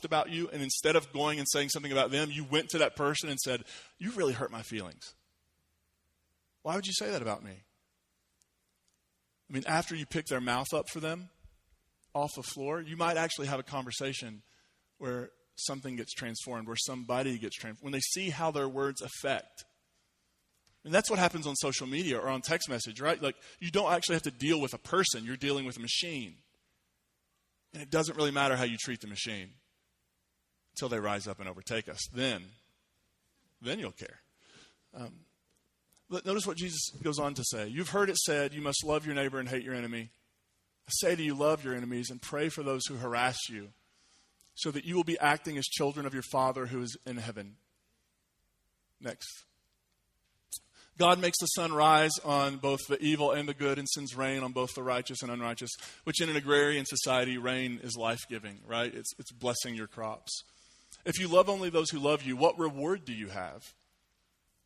about you, and instead of going and saying something about them, you went to that person and said, "You really hurt my feelings. Why would you say that about me?" I mean, after you pick their mouth up for them off the floor, you might actually have a conversation where something gets transformed, where somebody gets transformed, when they see how their words affect. And that's what happens on social media or on text message, right? Like, you don't actually have to deal with a person. You're dealing with a machine. And it doesn't really matter how you treat the machine until they rise up and overtake us. Then you'll care. But notice what Jesus goes on to say. "You've heard it said, you must love your neighbor and hate your enemy. I say to you, love your enemies and pray for those who harass you, so that you will be acting as children of your Father who is in heaven." Next. "God makes the sun rise on both the evil and the good and sends rain on both the righteous and unrighteous," which in an agrarian society, rain is life-giving, right? It's blessing your crops. "If you love only those who love you, what reward do you have?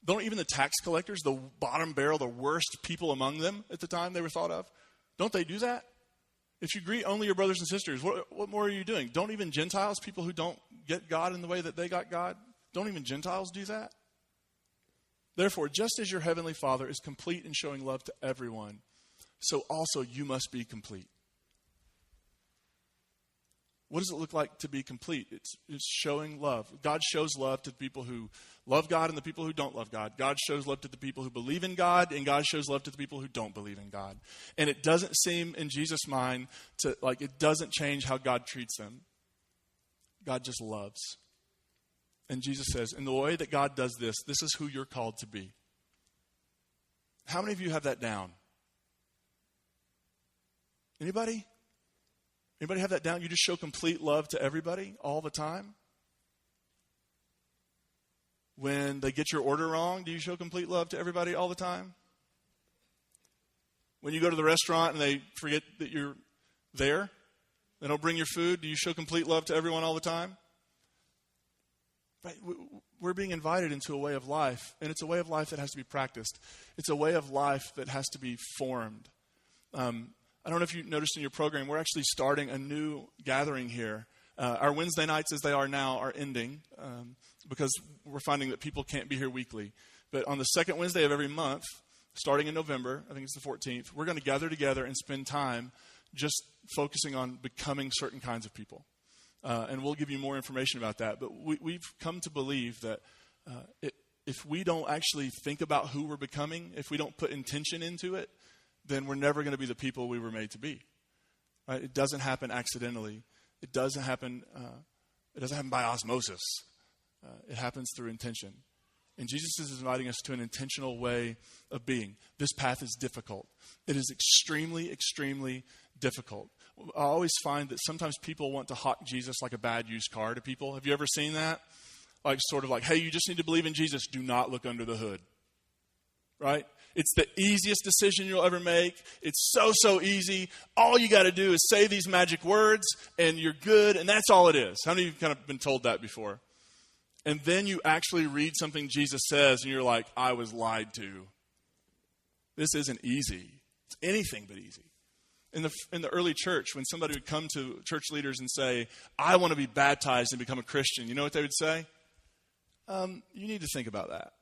Don't even the tax collectors, the bottom barrel, the worst people among them at the time they were thought of, don't they do that? If you greet only your brothers and sisters, what more are you doing? Don't even Gentiles, people who don't get God in the way that they got God, don't even Gentiles do that? Therefore, just as your heavenly Father is complete in showing love to everyone, so also you must be complete." What does it look like to be complete? It's showing love. God shows love to the people who love God and the people who don't love God. God shows love to the people who believe in God, and God shows love to the people who don't believe in God. And it doesn't seem in Jesus' mind it doesn't change how God treats them. God just loves. And Jesus says, in the way that God does this, this is who you're called to be. How many of you have that down? Anybody? Anybody have that down? You just show complete love to everybody all the time? When they get your order wrong, do you show complete love to everybody all the time? When you go to the restaurant and they forget that you're there, they don't bring your food, do you show complete love to everyone all the time? Right? We're being invited into a way of life, and it's a way of life that has to be practiced. It's a way of life that has to be formed. I don't know if you noticed in your program, we're actually starting a new gathering here. Our Wednesday nights, as they are now, are ending because we're finding that people can't be here weekly. But on the second Wednesday of every month, starting in November, I think it's the 14th, we're going to gather together and spend time just focusing on becoming certain kinds of people. And we'll give you more information about that. But we've come to believe that if we don't actually think about who we're becoming, if we don't put intention into it, then we're never going to be the people we were made to be. Right? It doesn't happen accidentally. It doesn't happen by osmosis. It happens through intention. And Jesus is inviting us to an intentional way of being. This path is difficult. It is extremely, extremely difficult. I always find that sometimes people want to hawk Jesus like a bad used car to people. Have you ever seen that? Sort of like, hey, you just need to believe in Jesus. Do not look under the hood. Right? It's the easiest decision you'll ever make. It's so easy. All you got to do is say these magic words and you're good, and that's all it is. How many of you have kind of been told that before? And then you actually read something Jesus says and you're like, I was lied to. This isn't easy. It's anything but easy. In the early church, when somebody would come to church leaders and say, I want to be baptized and become a Christian, you know what they would say? You need to think about that.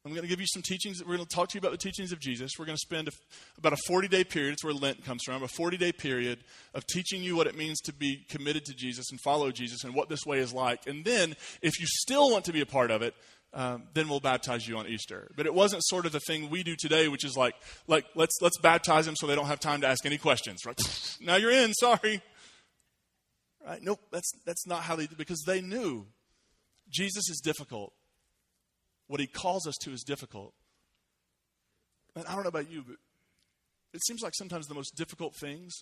I'm going to give you some teachings. We're going to talk to you about the teachings of Jesus. We're going to spend about a 40-day period. It's where Lent comes from. A 40-day period of teaching you what it means to be committed to Jesus and follow Jesus and what this way is like. And then, if you still want to be a part of it, then we'll baptize you on Easter. But it wasn't sort of the thing we do today, which is like let's baptize them so they don't have time to ask any questions. Right? Now you're in. Sorry. Right? Nope. That's not how they did, because they knew Jesus is difficult. What he calls us to is difficult. And I don't know about you, but it seems like sometimes the most difficult things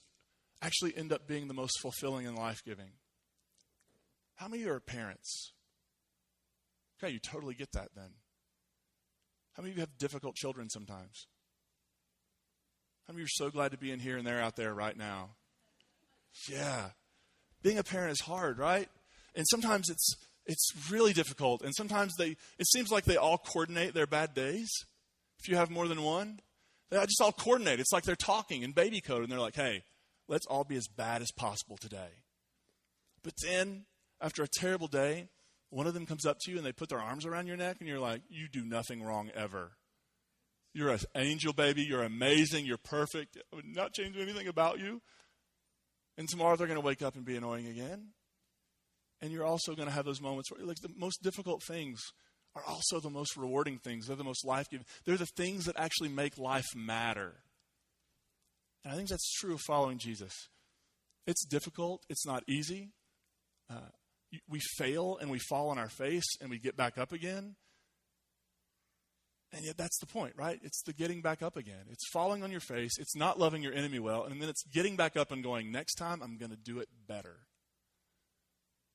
actually end up being the most fulfilling and life-giving. How many of you are parents? Okay, you totally get that then. How many of you have difficult children sometimes? How many of you are so glad to be in here and they're out there right now? Yeah. Being a parent is hard, right? And sometimes it's really difficult. And sometimes it seems like they all coordinate their bad days. If you have more than one, they just all coordinate. It's like they're talking in baby code and they're like, hey, let's all be as bad as possible today. But then after a terrible day, one of them comes up to you and they put their arms around your neck and you're like, you do nothing wrong ever. You're an angel, baby. You're amazing. You're perfect. I would not change anything about you. And tomorrow they're going to wake up and be annoying again. And you're also going to have those moments where, like, the most difficult things are also the most rewarding things. They're the most life-giving. They're the things that actually make life matter. And I think that's true of following Jesus. It's difficult. It's not easy. We fail and we fall on our face and we get back up again. And yet that's the point, right? It's the getting back up again. It's falling on your face. It's not loving your enemy well. And then it's getting back up and going, next time I'm going to do it better.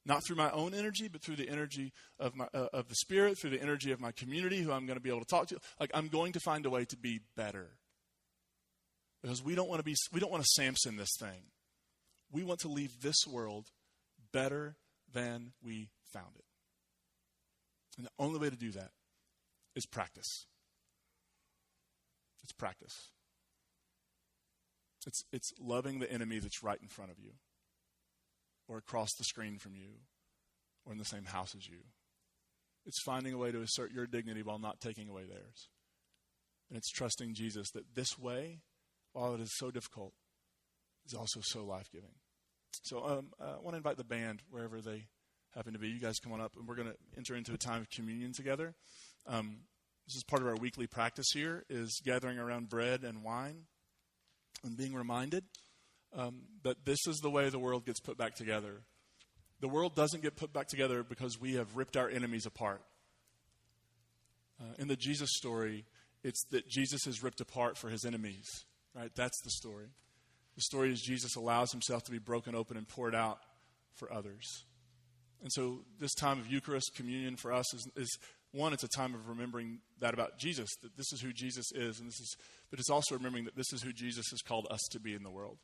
Not through my own energy, but through the energy of the Spirit, through the energy of my community who I'm going to be able to talk to. Like, I'm going to find a way to be better. Because we don't want to Samson this thing. We want to leave this world better than we found it. And the only way to do that is practice. It's practice. It's loving the enemy that's right in front of you, or across the screen from you, or in the same house as you. It's finding a way to assert your dignity while not taking away theirs. And it's trusting Jesus that this way, while it is so difficult, is also so life-giving. So I want to invite the band, wherever they happen to be. You guys come on up, and we're going to enter into a time of communion together. This is part of our weekly practice here, is gathering around bread and wine and being reminded that this is the way the world gets put back together. The world doesn't get put back together because we have ripped our enemies apart. In the Jesus story, it's that Jesus is ripped apart for his enemies, right? That's the story. The story is Jesus allows himself to be broken open and poured out for others. And so this time of Eucharist, communion for us is one, it's a time of remembering that about Jesus, that this is who Jesus is, but it's also remembering that this is who Jesus has called us to be in the world.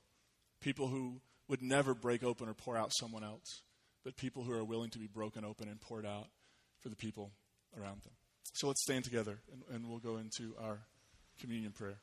People who would never break open or pour out someone else, but people who are willing to be broken open and poured out for the people around them. So let's stand together and we'll go into our communion prayer.